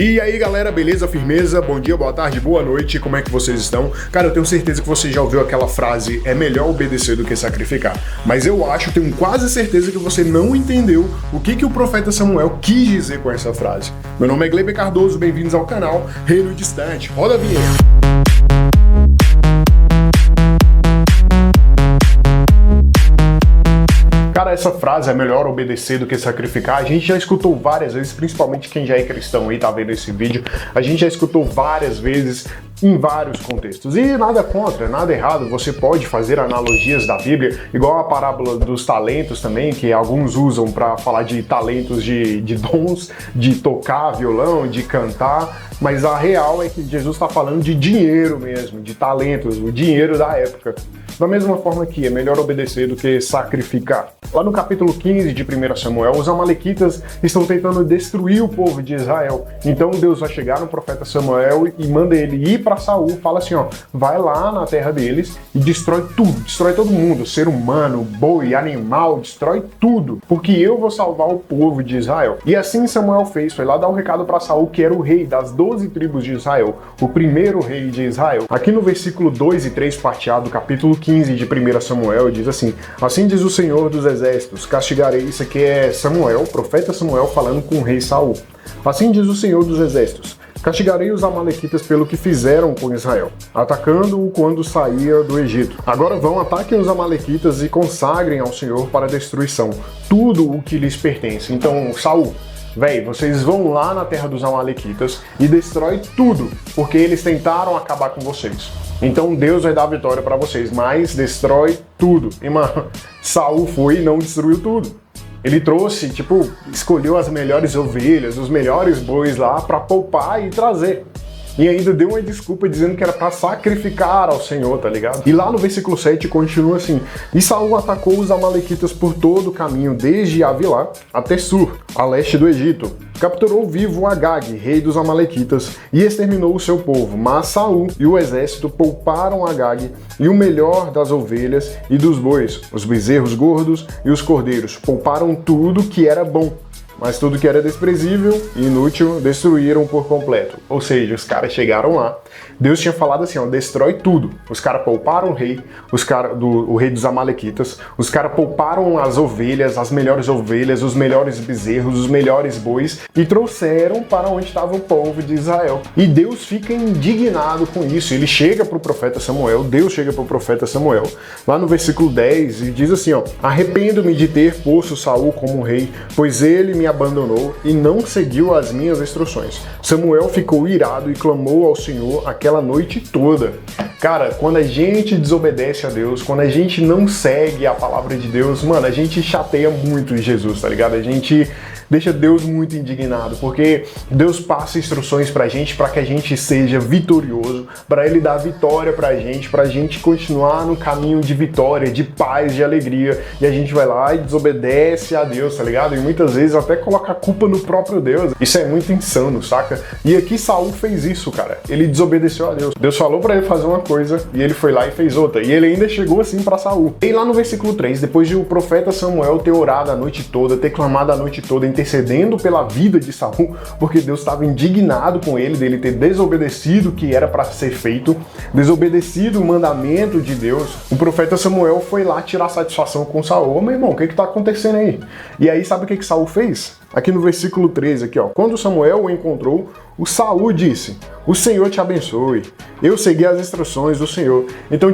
E aí galera, beleza? Firmeza? Bom dia, boa tarde, boa noite, como é que vocês estão? Cara, eu tenho certeza que você já ouviu aquela frase, é melhor obedecer do que sacrificar. Mas eu acho, tenho quase certeza que você não entendeu o que o profeta Samuel quis dizer com essa frase. Meu nome é Gleyber Cardoso, bem-vindos ao canal Reino Distante. Roda a vinheta! Cara, essa frase é melhor obedecer do que sacrificar. A gente já escutou várias vezes, principalmente quem já é cristão e tá vendo esse vídeo, a gente já escutou várias vezes em vários contextos. E nada contra, nada errado, você pode fazer analogias da Bíblia, igual a parábola dos talentos também, que alguns usam para falar de talentos de dons, de tocar violão, de cantar, mas a real é que Jesus está falando de dinheiro mesmo, de talentos, o dinheiro da época. Da mesma forma que é melhor obedecer do que sacrificar. Lá no capítulo 15 de 1 Samuel, os amalequitas estão tentando destruir o povo de Israel. Então Deus vai chegar no profeta Samuel e manda ele ir para Saul, fala assim, ó, vai lá na terra deles e destrói tudo, destrói todo mundo, ser humano, boi, animal, destrói tudo, porque eu vou salvar o povo de Israel. E assim Samuel fez, foi lá dar um recado para Saul, que era o rei das 12 tribos de Israel, o primeiro rei de Israel. Aqui no versículo 2 e 3 parteado do capítulo 15 de 1 Samuel, diz assim, assim diz o Senhor dos Exércitos, castigarei, isso aqui é Samuel, profeta Samuel falando com o rei Saul. Assim diz o Senhor dos Exércitos, castigarei os amalequitas pelo que fizeram com Israel, atacando-o quando saía do Egito. Agora vão, ataquem os amalequitas e consagrem ao Senhor para a destruição tudo o que lhes pertence. Então, Saul, véi, vocês vão lá na terra dos amalequitas e destrói tudo, porque eles tentaram acabar com vocês. Então Deus vai dar a vitória para vocês, mas destrói tudo. E mano, Saul foi e não destruiu tudo. Ele trouxe, escolheu as melhores ovelhas, os melhores bois lá para poupar e trazer. E ainda deu uma desculpa dizendo que era para sacrificar ao Senhor, tá ligado? E lá no versículo 7 continua assim, e Saul atacou os amalequitas por todo o caminho, desde Avilá até Sur, a leste do Egito. Capturou vivo Agag, rei dos amalequitas, e exterminou o seu povo. Mas Saul e o exército pouparam Agag e o melhor das ovelhas e dos bois, os bezerros gordos e os cordeiros. Pouparam tudo que era bom, mas tudo que era desprezível e inútil destruíram por completo. Ou seja, os caras chegaram lá, Deus tinha falado assim, ó, destrói tudo. Os caras pouparam o rei, o rei dos amalequitas, os caras pouparam as ovelhas, os melhores bezerros, os melhores bois e trouxeram para onde estava o povo de Israel. E Deus fica indignado com isso. Ele chega para o profeta Samuel, Deus chega para o profeta Samuel, lá no versículo 10, e diz assim, ó, arrependo-me de ter posto Saul como rei, pois ele me abandonou e não seguiu as minhas instruções. Samuel ficou irado e clamou ao Senhor aquela noite toda. Cara, quando a gente desobedece a Deus, quando a gente não segue a palavra de Deus, mano, a gente chateia muito Jesus, tá ligado? A gente deixa Deus muito indignado, porque Deus passa instruções pra gente para que a gente seja vitorioso, para Ele dar vitória pra gente continuar no caminho de vitória, de paz, de alegria, e a gente vai lá e desobedece a Deus, tá ligado? E muitas vezes até coloca a culpa no próprio Deus. Isso é muito insano, saca? E aqui Saul fez isso, cara. Ele desobedeceu a Deus. Deus falou pra ele fazer uma coisa e ele foi lá e fez outra. E ele ainda chegou assim pra Saul. E lá no versículo 3, depois de o profeta Samuel ter orado a noite toda, ter clamado a noite toda, intercedendo pela vida de Saul, porque Deus estava indignado com ele, dele ter desobedecido o que era para ser feito, desobedecido o mandamento de Deus, o profeta Samuel foi lá tirar satisfação com Saul. Ô, meu irmão, o que está acontecendo aí? E aí, sabe o que Saul fez? Aqui no versículo 13, aqui, ó. Quando Samuel o encontrou, o Saul disse, o Senhor te abençoe, eu segui as instruções do Senhor. Então,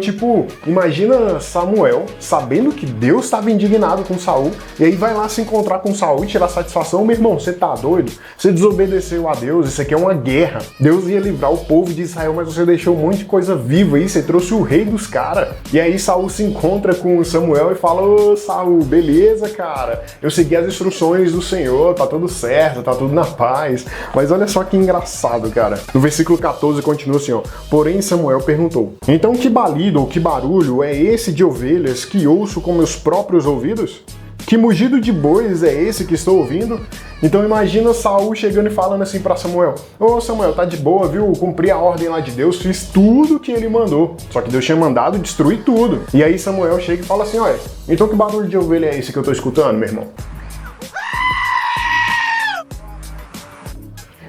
imagina Samuel sabendo que Deus estava indignado com Saul, e aí vai lá se encontrar com Saul e tirar satisfação. Meu irmão, você tá doido? Você desobedeceu a Deus, isso aqui é uma guerra. Deus ia livrar o povo de Israel, mas você deixou um monte de coisa viva aí, você trouxe o rei dos caras. E aí Saul se encontra com Samuel e fala, ô Saul, beleza, cara, eu segui as instruções do Senhor, tá tudo certo, tá tudo na paz. Mas olha só que engraçado, cara. No versículo 14 continua assim, ó. Porém Samuel perguntou, então que balido ou que barulho é esse de ovelhas que ouço com meus próprios ouvidos? Que mugido de bois é esse que estou ouvindo? Então imagina Saul chegando e falando assim pra Samuel, ô Samuel, tá de boa, viu? Cumpri a ordem lá de Deus, fiz tudo que ele mandou. Só que Deus tinha mandado destruir tudo. E aí Samuel chega e fala assim, olha, então que barulho de ovelha é esse que eu tô escutando, meu irmão?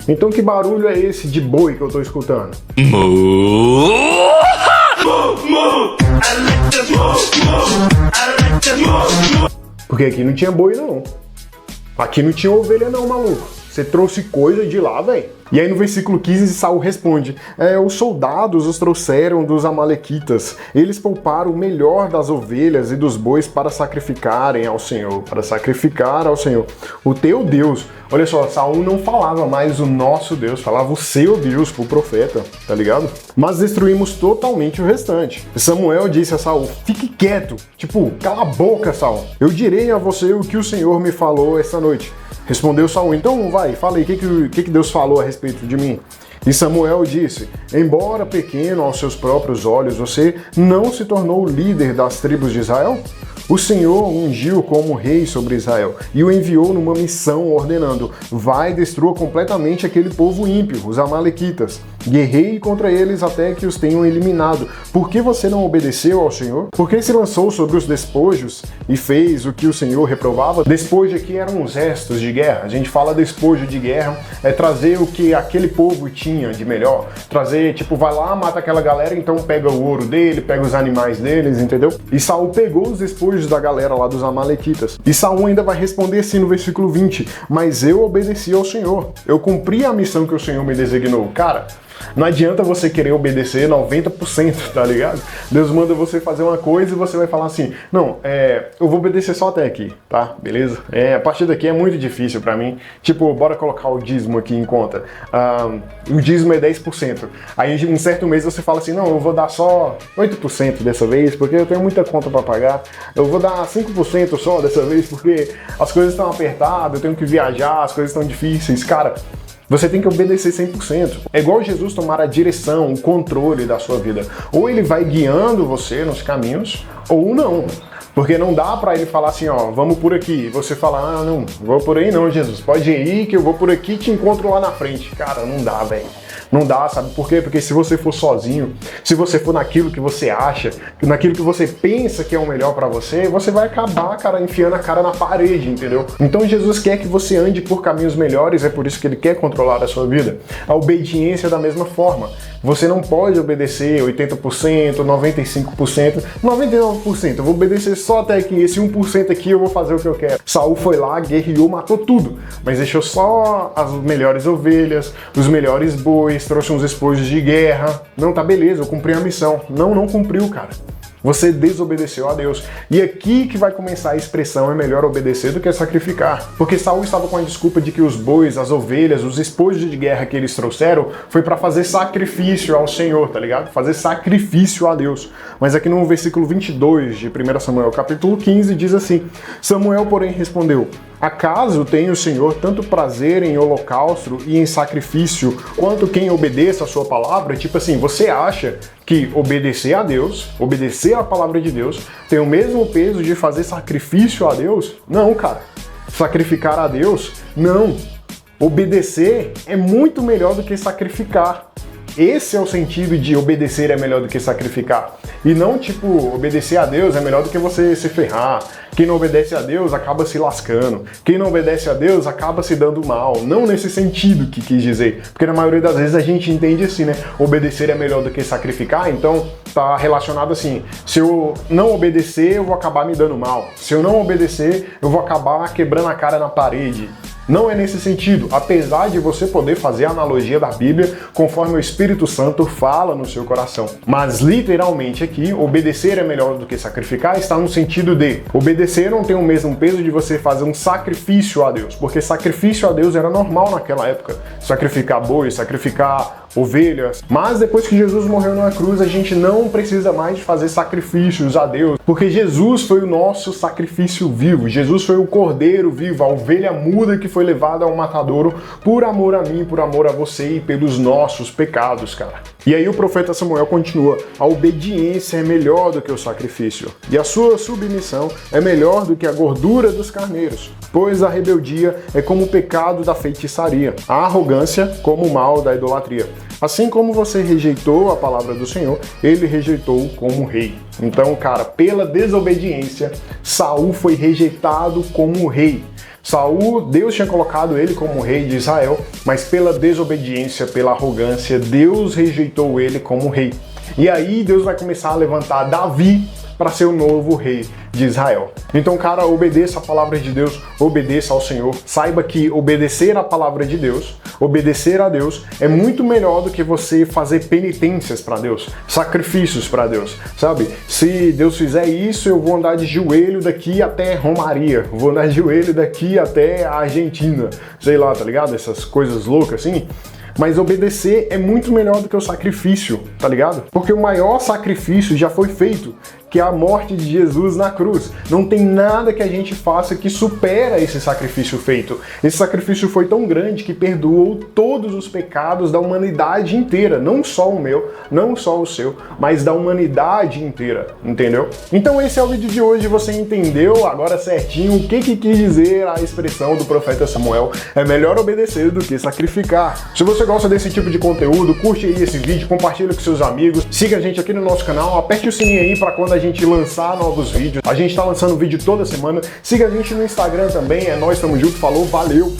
Então que barulho é esse de boi que eu tô escutando? Porque aqui não tinha boi não. Aqui não tinha ovelha não, maluco. Você trouxe coisa de lá, velho. E aí no versículo 15, Saul responde, os soldados os trouxeram dos amalequitas. Eles pouparam o melhor das ovelhas e dos bois para sacrificarem ao Senhor. Para sacrificar ao Senhor, o teu Deus. Olha só, Saul não falava mais o nosso Deus, falava o seu Deus pro profeta, tá ligado? Mas destruímos totalmente o restante. Samuel disse a Saul, fique quieto. Tipo, cala a boca, Saul. Eu direi a você o que o Senhor me falou esta noite. Respondeu Saul, então vai, fala aí, o que Deus falou a respeito de mim? E Samuel disse, embora pequeno aos seus próprios olhos, você não se tornou líder das tribos de Israel? O Senhor ungiu como rei sobre Israel e o enviou numa missão ordenando, vai e destrua completamente aquele povo ímpio, os amalequitas. Guerreie contra eles até que os tenham eliminado. Por que você não obedeceu ao Senhor? Por que se lançou sobre os despojos e fez o que o Senhor reprovava? Despojo aqui eram os restos de guerra. A gente fala despojo de guerra, é trazer o que aquele povo tinha de melhor. Trazer, tipo, vai lá, mata aquela galera, então pega o ouro dele, pega os animais deles, entendeu? E Saul pegou os despojos da galera lá dos amalequitas. E Saul ainda vai responder assim no versículo 20, mas eu obedeci ao Senhor. Eu cumpri a missão que o Senhor me designou. Cara, não adianta você querer obedecer 90%, tá ligado? Deus manda você fazer uma coisa e você vai falar assim, não, eu vou obedecer só até aqui, tá? Beleza? A partir daqui é muito difícil pra mim. Tipo, bora colocar o dízimo aqui em conta. O dízimo é 10%. Aí um certo mês você fala assim, não, eu vou dar só 8% dessa vez, porque eu tenho muita conta pra pagar. Eu vou dar 5% só dessa vez, porque as coisas estão apertadas, eu tenho que viajar, as coisas estão difíceis. Cara, você tem que obedecer 100%. É igual Jesus tomar a direção, o controle da sua vida. Ou ele vai guiando você nos caminhos, ou não. Porque não dá pra ele falar assim, ó, vamos por aqui. E você falar, não vou por aí não, Jesus. Pode ir que eu vou por aqui e te encontro lá na frente. Cara, não dá, velho. Não dá, sabe por quê? Porque se você for sozinho, se você for naquilo que você acha, naquilo que você pensa que é o melhor pra você, você vai acabar, cara, enfiando a cara na parede, entendeu? Então Jesus quer que você ande por caminhos melhores, é por isso que ele quer controlar a sua vida. A obediência é da mesma forma. Você não pode obedecer 80%, 95%, 99%. Eu vou obedecer só até aqui, esse 1% aqui eu vou fazer o que eu quero. Saul foi lá, guerreou, matou tudo, mas deixou só as melhores ovelhas, os melhores bois, trouxe uns espojos de guerra. Não, tá beleza, eu cumpri a missão. Não cumpriu, cara. Você desobedeceu a Deus. E aqui que vai começar a expressão, é melhor obedecer do que sacrificar. Porque Saul estava com a desculpa de que os bois, as ovelhas, os espojos de guerra que eles trouxeram foi para fazer sacrifício ao Senhor, tá ligado? Fazer sacrifício a Deus. Mas aqui no versículo 22 de 1 Samuel, capítulo 15, diz assim, Samuel, porém, respondeu, acaso tem o Senhor tanto prazer em holocausto e em sacrifício quanto quem obedeça a sua palavra? Tipo assim, você acha que obedecer a Deus, obedecer a palavra de Deus, tem o mesmo peso de fazer sacrifício a Deus? Não, cara. Sacrificar a Deus? Não. Obedecer é muito melhor do que sacrificar. Esse é o sentido de obedecer é melhor do que sacrificar. E não, tipo, obedecer a Deus é melhor do que você se ferrar. Quem não obedece a Deus acaba se lascando. Quem não obedece a Deus acaba se dando mal. Não nesse sentido que quis dizer. Porque na maioria das vezes a gente entende assim, né? Obedecer é melhor do que sacrificar, então tá relacionado assim. Se eu não obedecer, eu vou acabar me dando mal. Se eu não obedecer, eu vou acabar quebrando a cara na parede. Não é nesse sentido, apesar de você poder fazer a analogia da Bíblia conforme o Espírito Santo fala no seu coração. Mas literalmente aqui, obedecer é melhor do que sacrificar está no sentido de obedecer não tem o mesmo peso de você fazer um sacrifício a Deus, porque sacrifício a Deus era normal naquela época. Sacrificar boi, sacrificar ovelhas. Mas depois que Jesus morreu na cruz, a gente não precisa mais de fazer sacrifícios a Deus, porque Jesus foi o nosso sacrifício vivo. Jesus foi o cordeiro vivo, a ovelha muda que foi levada ao matadouro por amor a mim, por amor a você e pelos nossos pecados, cara. E aí o profeta Samuel continua, a obediência é melhor do que o sacrifício, e a sua submissão é melhor do que a gordura dos carneiros, pois a rebeldia é como o pecado da feitiçaria, a arrogância como o mal da idolatria. Assim como você rejeitou a palavra do Senhor, ele rejeitou como rei. Então, cara, pela desobediência, Saul foi rejeitado como rei. Saul, Deus tinha colocado ele como rei de Israel, mas pela desobediência, pela arrogância, Deus rejeitou ele como rei. E aí Deus vai começar a levantar Davi para ser o novo rei de Israel. Então, cara, obedeça a palavra de Deus, obedeça ao Senhor. Saiba que obedecer a palavra de Deus, obedecer a Deus, é muito melhor do que você fazer penitências para Deus, sacrifícios para Deus, sabe? Se Deus fizer isso, eu vou andar de joelho daqui até Romaria, vou andar de joelho daqui até a Argentina, sei lá, tá ligado? Essas coisas loucas assim. Mas obedecer é muito melhor do que o sacrifício, tá ligado? Porque o maior sacrifício já foi feito, que é a morte de Jesus na cruz. Não tem nada que a gente faça que supera esse sacrifício feito. Esse sacrifício foi tão grande que perdoou todos os pecados da humanidade inteira. Não só o meu, não só o seu, mas da humanidade inteira, entendeu? Então esse é o vídeo de hoje. Você entendeu agora certinho o que quis dizer a expressão do profeta Samuel? É melhor obedecer do que sacrificar. Se você gosta desse tipo de conteúdo, curte aí esse vídeo, compartilha com seus amigos, siga a gente aqui no nosso canal, aperte o sininho aí para quando a gente lançar novos vídeos. A gente tá lançando vídeo toda semana. Siga a gente no Instagram também, é nóis, tamo junto, falou, valeu!